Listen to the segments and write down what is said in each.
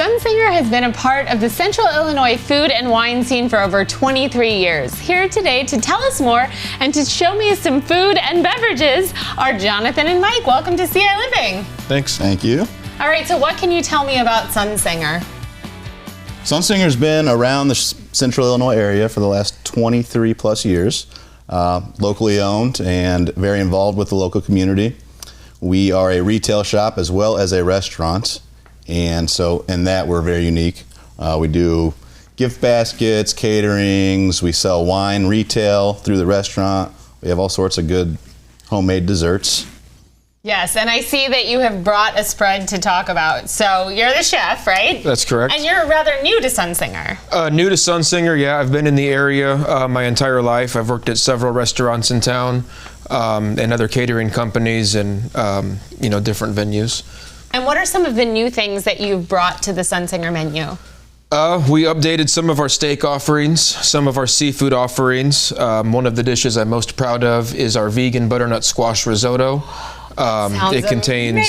Sunsinger has been a part of the Central Illinois food and wine scene for over 23 years. Here today to tell us more and to show me some food and beverages are Jonathan and Mike. Welcome to ciLiving. Thanks. Thank you. All right, so what can you tell me about Sunsinger? Sunsinger's been around the Central Illinois area for the last 23 plus years, locally owned and very involved with the local community. We are a retail shop as well as a restaurant, and so in that we're very unique. We do gift baskets, caterings, we sell wine retail through the restaurant. We have all sorts of good homemade desserts. Yes, and I see that you have brought a spread to talk about. So you're the chef, right? That's correct. And you're rather new to Sunsinger. New to Sunsinger, yeah. I've been in the area my entire life. I've worked at several restaurants in town and other catering companies and different venues. And what are some of the new things that you've brought to the Sunsinger menu? We updated some of our steak offerings, some of our seafood offerings. One of the dishes I'm most proud of is our vegan butternut squash risotto. It contains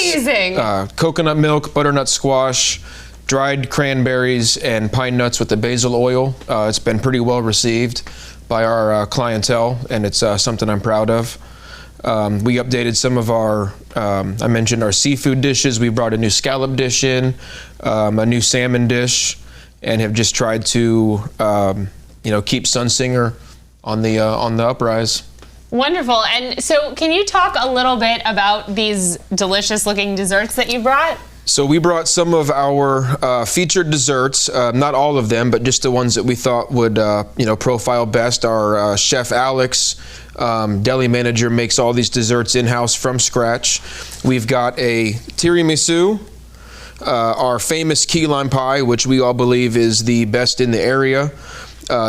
coconut milk, butternut squash, dried cranberries, and pine nuts with the basil oil. It's been pretty well received by our clientele, and it's something I'm proud of. We updated some of our, I mentioned our seafood dishes. We brought a new scallop dish in, a new salmon dish, and have just tried to, keep Sunsinger on the uprise. Wonderful. And so can you talk a little bit about these delicious looking desserts that you brought? So we brought some of our featured desserts, not all of them, but just the ones that we thought would profile best. Our chef Alex, deli manager, makes all these desserts in-house from scratch. We've got a tiramisu, our famous key lime pie, which we all believe is the best in the area.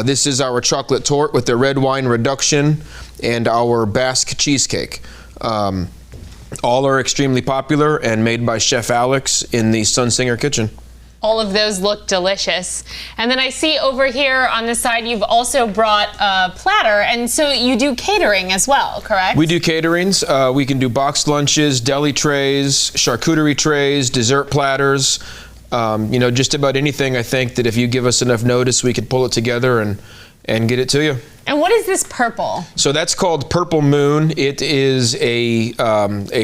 This is our chocolate torte with the red wine reduction and our Basque cheesecake. All are extremely popular and made by Chef Alex in the Sunsinger kitchen. All of those look delicious. And then I see over here on the side you've also brought a platter, and so you do catering as well, correct? We do caterings. We can do boxed lunches, deli trays, charcuterie trays, dessert platters. Just about anything. I think that if you give us enough notice, we could pull it together and get it to you. And what is this purple? So that's called Purple Moon. It is a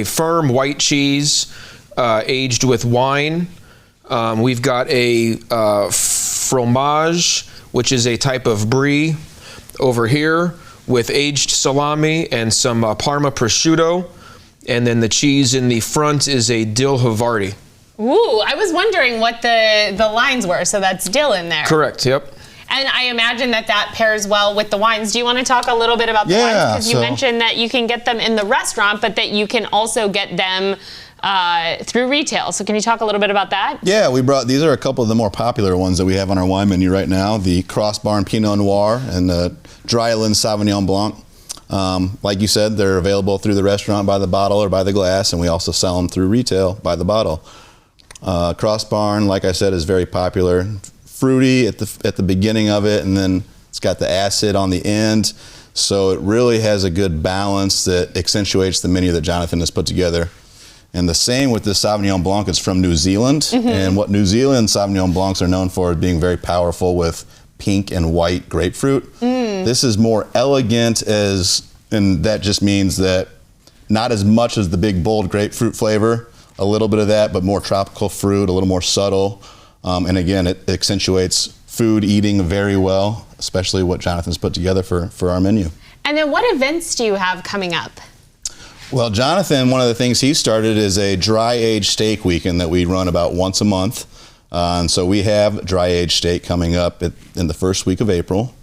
firm white cheese aged with wine. We've got a fromage, which is a type of brie over here with aged salami and some Parma prosciutto. And then the cheese in the front is a dill Havarti. Ooh, I was wondering what the lines were, so that's dill in there. Correct, yep. And I imagine that pairs well with the wines. Do you want to talk a little bit about the wines? Because you mentioned that you can get them in the restaurant, but that you can also get them through retail. So can you talk a little bit about that? Yeah, these are a couple of the more popular ones that we have on our wine menu right now. The Crossbarn Pinot Noir and the Dryland Sauvignon Blanc. Like you said, they're available through the restaurant by the bottle or by the glass, and we also sell them through retail by the bottle. Crossbarn, like I said, is very popular. Fruity at the beginning of it, and then it's got the acid on the end. So it really has a good balance that accentuates the menu that Jonathan has put together. And the same with the Sauvignon Blanc. It's from New Zealand. Mm-hmm. And what New Zealand Sauvignon Blancs are known for is being very powerful with pink and white grapefruit. This is more elegant, and that just means that not as much as the big bold grapefruit flavor, a little bit of that, but more tropical fruit, a little more subtle. And again, it accentuates food eating very well, especially what Jonathan's put together for our menu. And then what events do you have coming up? Well, Jonathan, one of the things he started is a dry aged steak weekend that we run about once a month. And so we have dry aged steak coming up in the first week of April.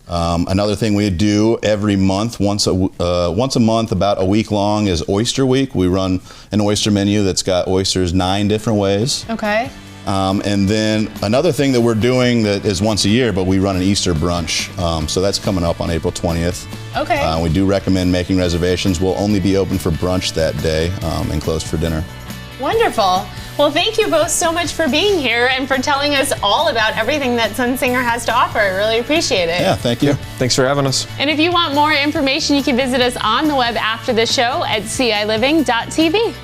Another thing we do every month, once a month, about a week long, is Oyster Week. We run an oyster menu that's got oysters 9 different ways. Okay. And then another thing that we're doing that is once a year, but we run an Easter brunch. So that's coming up on April 20th. Okay. We do recommend making reservations. We'll only be open for brunch that day and closed for dinner. Wonderful. Well, thank you both so much for being here and for telling us all about everything that Sunsinger has to offer. I really appreciate it. Yeah, thank you. Thanks for having us. And if you want more information, you can visit us on the web after the show at ciLiving.tv.